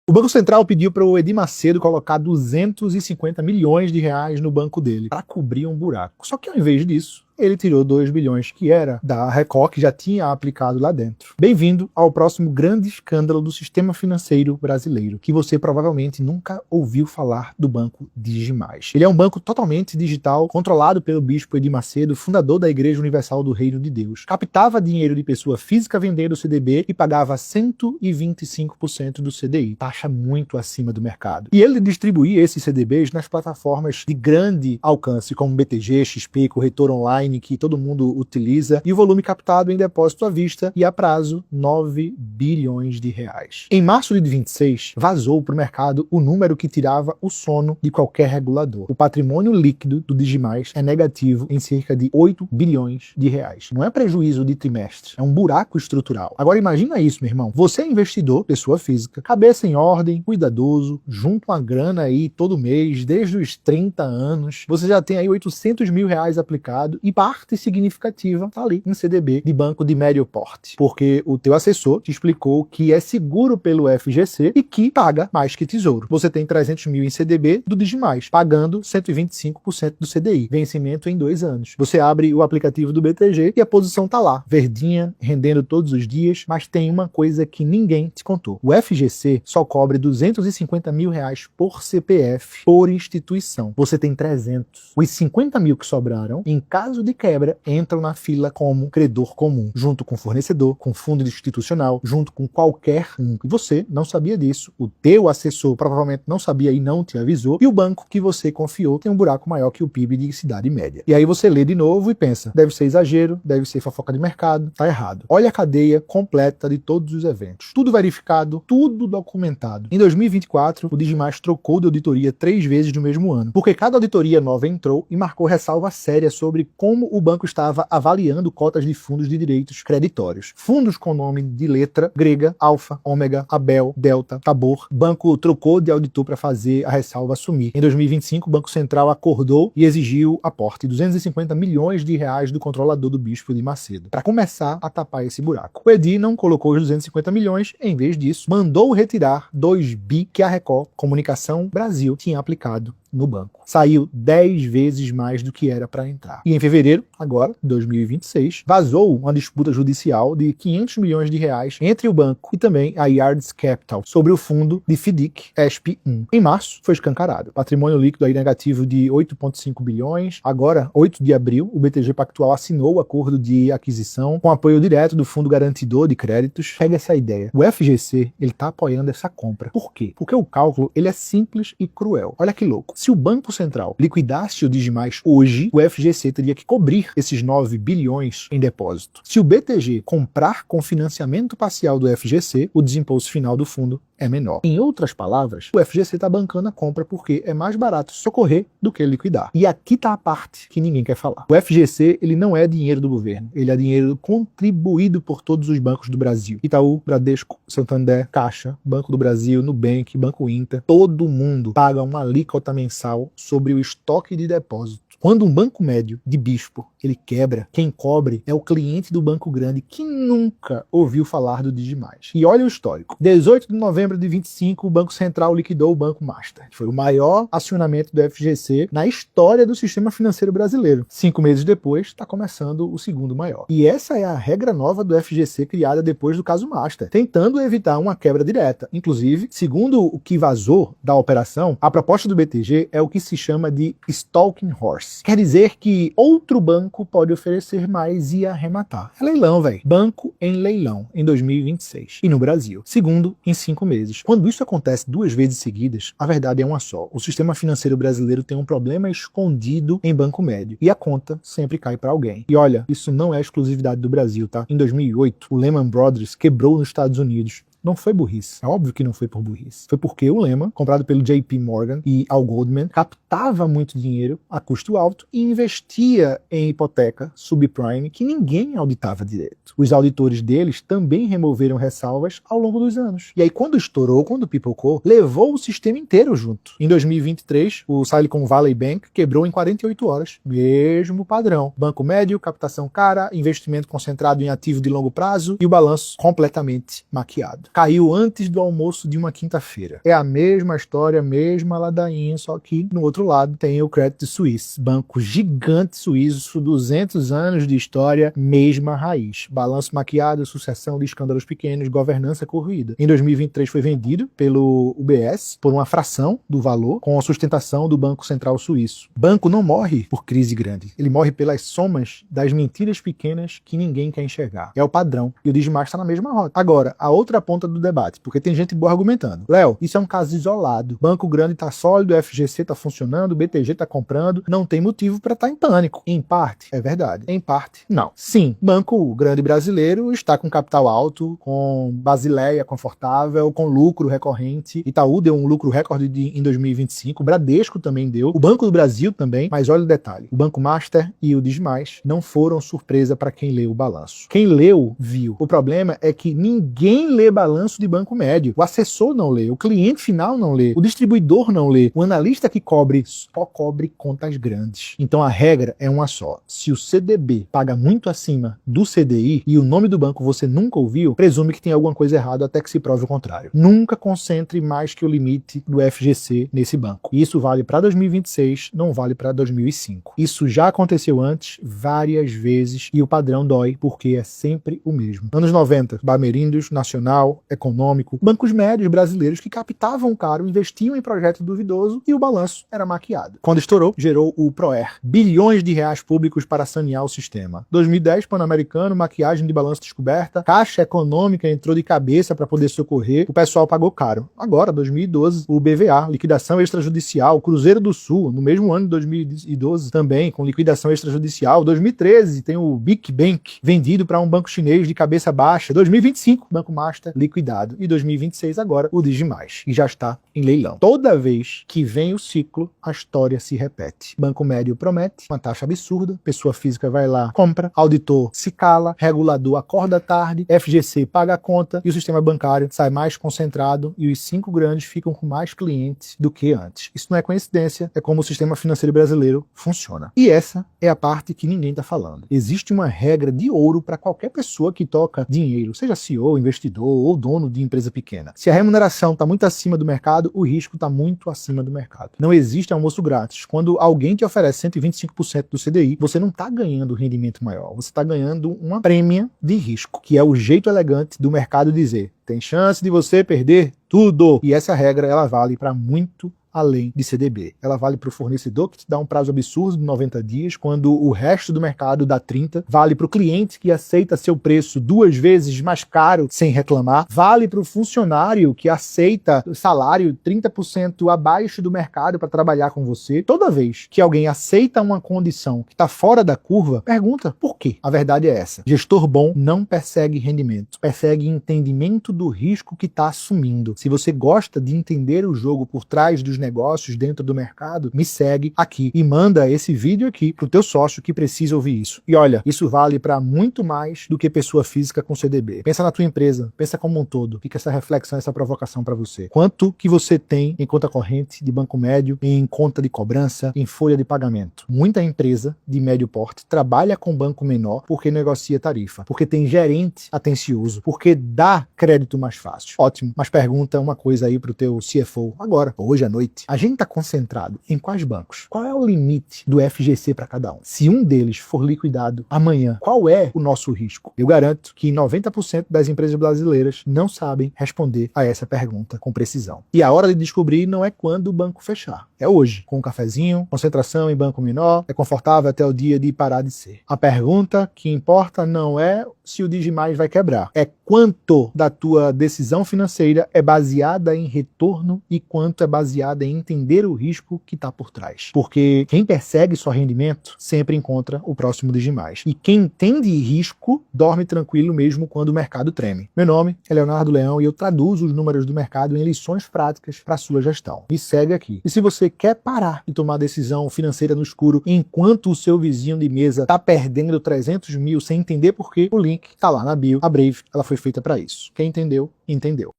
O Banco Central pediu para o Edir Macedo colocar 250 milhões de reais no banco dele para cobrir um buraco. Só que ao invés disso, ele tirou 2 bilhões que era da Record, que já tinha aplicado lá dentro. Bem-vindo ao próximo grande escândalo do sistema financeiro brasileiro, que você provavelmente nunca ouviu falar do Banco Digimais. Ele é um banco totalmente digital, controlado pelo bispo Edir Macedo, fundador da Igreja Universal do Reino de Deus. Captava dinheiro de pessoa física vendendo o CDB e pagava 125% do CDI, taxa muito acima do mercado. E ele distribuía esses CDBs nas plataformas de grande alcance, como BTG, XP, Corretor Online, que todo mundo utiliza, e o volume captado em depósito à vista e a prazo, 9 bilhões de reais. Em março de 26, vazou para o mercado o número que tirava o sono de qualquer regulador. O patrimônio líquido do Digimais é negativo em cerca de 8 bilhões de reais. Não é prejuízo de trimestre, é um buraco estrutural. Agora imagina isso, meu irmão. Você é investidor, pessoa física, cabeça em ordem, cuidadoso, junta uma grana aí todo mês, desde os 30 anos, você já tem aí 800 mil reais aplicado e parte significativa está ali em CDB de banco de médio porte, porque o teu assessor te explicou que é seguro pelo FGC e que paga mais que tesouro. Você tem 300 mil em CDB do Digimais, pagando 125% do CDI, vencimento em 2 anos. Você abre o aplicativo do BTG e a posição está lá, verdinha, rendendo todos os dias, mas tem uma coisa que ninguém te contou. O FGC só cobre 250 mil reais por CPF, por instituição. Você tem 300. Os 50 mil que sobraram, em caso de quebra, entram na fila como credor comum, junto com fornecedor, com fundo institucional, junto com qualquer um. E você não sabia disso, o teu assessor provavelmente não sabia e não te avisou, e o banco que você confiou tem um buraco maior que o PIB de cidade média. E aí você lê de novo e pensa, deve ser exagero, deve ser fofoca de mercado, tá errado. Olha a cadeia completa de todos os eventos. Tudo verificado, tudo documentado. Em 2024, o Digimais trocou de auditoria 3 vezes no mesmo ano, porque cada auditoria nova entrou e marcou ressalva séria sobre como o banco estava avaliando cotas de fundos de direitos creditórios. Fundos com nome de letra grega, Alfa, Ômega, Abel, Delta, Tabor. O banco trocou de auditor para fazer a ressalva assumir. Em 2025, o Banco Central acordou e exigiu aporte de 250 milhões de reais do controlador do bispo de Macedo, para começar a tapar esse buraco. O Edir não colocou os 250 milhões, em vez disso, mandou retirar 2 bi que a Record Comunicação Brasil tinha aplicado no banco. Saiu 10 vezes mais do que era para entrar. E em fevereiro, agora, 2026, vazou uma disputa judicial de 500 milhões de reais entre o banco e também a Yards Capital sobre o fundo de FDIC ESP1. Em março, foi escancarado. Patrimônio líquido aí negativo de 8,5 bilhões. Agora, 8 de abril, o BTG Pactual assinou o acordo de aquisição com apoio direto do Fundo Garantidor de Créditos. Pega essa ideia. O FGC, ele tá apoiando essa compra. Por quê? Porque o cálculo, ele é simples e cruel. Olha que louco. Se o Banco Central liquidasse o Digimais hoje, o FGC teria que cobrir esses 9 bilhões em depósito. Se o BTG comprar com financiamento parcial do FGC, o desembolso final do fundo é menor. Em outras palavras, o FGC está bancando a compra porque é mais barato socorrer do que liquidar. E aqui está a parte que ninguém quer falar. O FGC, ele não é dinheiro do governo, ele é dinheiro contribuído por todos os bancos do Brasil. Itaú, Bradesco, Santander, Caixa, Banco do Brasil, Nubank, Banco Inter, todo mundo paga uma alíquota mensal sobre o estoque de depósito. Quando um banco médio de bispo ele quebra, quem cobre é o cliente do banco grande que nunca ouviu falar do Digimais. E olha o histórico. 18 de novembro de 25, o Banco Central liquidou o Banco Master, que foi o maior acionamento do FGC na história do sistema financeiro brasileiro. 5 meses depois, está começando o segundo maior. E essa é a regra nova do FGC criada depois do caso Master, tentando evitar uma quebra direta. Inclusive, segundo o que vazou da operação, a proposta do BTG é o que se chama de stalking horse. Quer dizer que outro banco pode oferecer mais e arrematar. É leilão, velho. Banco em leilão, em 2026. E no Brasil, segundo em 5 meses. Quando isso acontece 2 vezes seguidas, a verdade é uma só. O sistema financeiro brasileiro tem um problema escondido em banco médio. E a conta sempre cai para alguém. E olha, isso não é exclusividade do Brasil, tá? Em 2008, o Lehman Brothers quebrou nos Estados Unidos. Não foi burrice. É óbvio que não foi por burrice. Foi porque o Lehman, comprado pelo JP Morgan e Al Goldman, captava muito dinheiro a custo alto e investia em hipoteca subprime que ninguém auditava direito. Os auditores deles também removeram ressalvas ao longo dos anos. E aí quando estourou, quando pipocou, levou o sistema inteiro junto. Em 2023, o Silicon Valley Bank quebrou em 48 horas. Mesmo padrão. Banco médio, captação cara, investimento concentrado em ativo de longo prazo e o balanço completamente maquiado. momento. Caiu antes do almoço de uma quinta-feira. É a mesma história, mesma ladainha, só que no outro lado tem o Credit Suisse, banco gigante suíço, 200 anos de história, mesma raiz. Balanço maquiado, sucessão de escândalos pequenos, governança corroída. Em 2023 foi vendido pelo UBS por uma fração do valor, com a sustentação do Banco Central Suíço. Banco não morre por crise grande, ele morre pelas somas das mentiras pequenas que ninguém quer enxergar. É o padrão, e o Digimar está na mesma rota. Agora, a outra ponta do debate, porque tem gente boa argumentando. Léo, isso é um caso isolado. Banco grande está sólido, o FGC está funcionando, o BTG está comprando, não tem motivo para estar em pânico. Em parte, é verdade. Em parte, não. Sim, banco grande brasileiro está com capital alto, com Basileia confortável, com lucro recorrente. Itaú deu um lucro recorde em 2025, o Bradesco também deu, o Banco do Brasil também, mas olha o detalhe, o Banco Master e o Digimais não foram surpresa para quem leu o balanço. Quem leu, viu. O problema é que ninguém lê balanço de banco médio. O assessor não lê, o cliente final não lê, o distribuidor não lê, o analista que cobre só cobre contas grandes. Então a regra é uma só. Se o CDB paga muito acima do CDI e o nome do banco você nunca ouviu, presume que tem alguma coisa errada até que se prove o contrário. Nunca concentre mais que o limite do FGC nesse banco. Isso vale para 2026, não vale para 2005. Isso já aconteceu antes várias vezes e o padrão dói porque é sempre o mesmo. Anos 90, Bamerindos, Nacional, Econômico, bancos médios brasileiros que captavam caro, investiam em projeto duvidoso e o balanço era maquiado. Quando estourou, gerou o PROER, bilhões de reais públicos para sanear o sistema. 2010, Pan-Americano, maquiagem de balanço descoberta, Caixa Econômica entrou de cabeça para poder socorrer, o pessoal pagou caro. Agora, 2012, o BVA, liquidação extrajudicial, Cruzeiro do Sul, no mesmo ano de 2012 também, com liquidação extrajudicial. 2013, tem o Big Bank, vendido para um banco chinês de cabeça baixa. 2025, Banco Master, liquidado. E 2026, agora, o Digimais, e já está em leilão. Toda vez que vem o ciclo, a história se repete. Banco médio promete, uma taxa absurda, pessoa física vai lá, compra, auditor se cala, regulador acorda tarde, FGC paga a conta e o sistema bancário sai mais concentrado e os 5 grandes ficam com mais clientes do que antes. Isso não é coincidência, é como o sistema financeiro brasileiro funciona. E essa é a parte que ninguém está falando. Existe uma regra de ouro para qualquer pessoa que toca dinheiro, seja CEO, investidor ou dono de empresa pequena. Se a remuneração está muito acima do mercado, o risco está muito acima do mercado. Não existe almoço grátis. Quando alguém te oferece 125% do CDI, você não está ganhando rendimento maior, você está ganhando uma prêmia de risco, que é o jeito elegante do mercado dizer: tem chance de você perder tudo. E essa regra, ela vale para muito além de CDB. Ela vale para o fornecedor que te dá um prazo absurdo de 90 dias, quando o resto do mercado dá 30. Vale para o cliente que aceita seu preço 2 vezes mais caro sem reclamar. Vale para o funcionário que aceita salário 30% abaixo do mercado para trabalhar com você. Toda vez que alguém aceita uma condição que está fora da curva, pergunta por quê. A verdade é essa. Gestor bom não persegue rendimento, persegue entendimento do risco que está assumindo. Se você gosta de entender o jogo por trás dos negócios dentro do mercado, me segue aqui e manda esse vídeo aqui pro teu sócio que precisa ouvir isso. E olha, isso vale para muito mais do que pessoa física com CDB. Pensa na tua empresa, pensa como um todo. Fica essa reflexão, essa provocação para você. Quanto que você tem em conta corrente de banco médio, em conta de cobrança, em folha de pagamento? Muita empresa de médio porte trabalha com banco menor porque negocia tarifa, porque tem gerente atencioso, porque dá crédito mais fácil. Ótimo, mas pergunta uma coisa aí pro teu CFO agora, hoje à noite. A gente está concentrado em quais bancos? Qual é o limite do FGC para cada um? Se um deles for liquidado amanhã, qual é o nosso risco? Eu garanto que 90% das empresas brasileiras não sabem responder a essa pergunta com precisão. E a hora de descobrir não é quando o banco fechar. É hoje, com um cafezinho, concentração em banco menor, é confortável até o dia de parar de ser. A pergunta que importa não é se o Digimais vai quebrar, é quanto da tua decisão financeira é baseada em retorno e quanto é baseada em entender o risco que está por trás. Porque quem persegue só rendimento sempre encontra o próximo Digimais. E quem entende risco dorme tranquilo mesmo quando o mercado treme. Meu nome é Leonardo Leão e eu traduzo os números do mercado em lições práticas para a sua gestão. Me segue aqui. E se você quer parar e tomar decisão financeira no escuro enquanto o seu vizinho de mesa está perdendo 300 mil sem entender por quê, o link está lá na bio. A Brave, ela foi feita para isso. Quem entendeu, entendeu.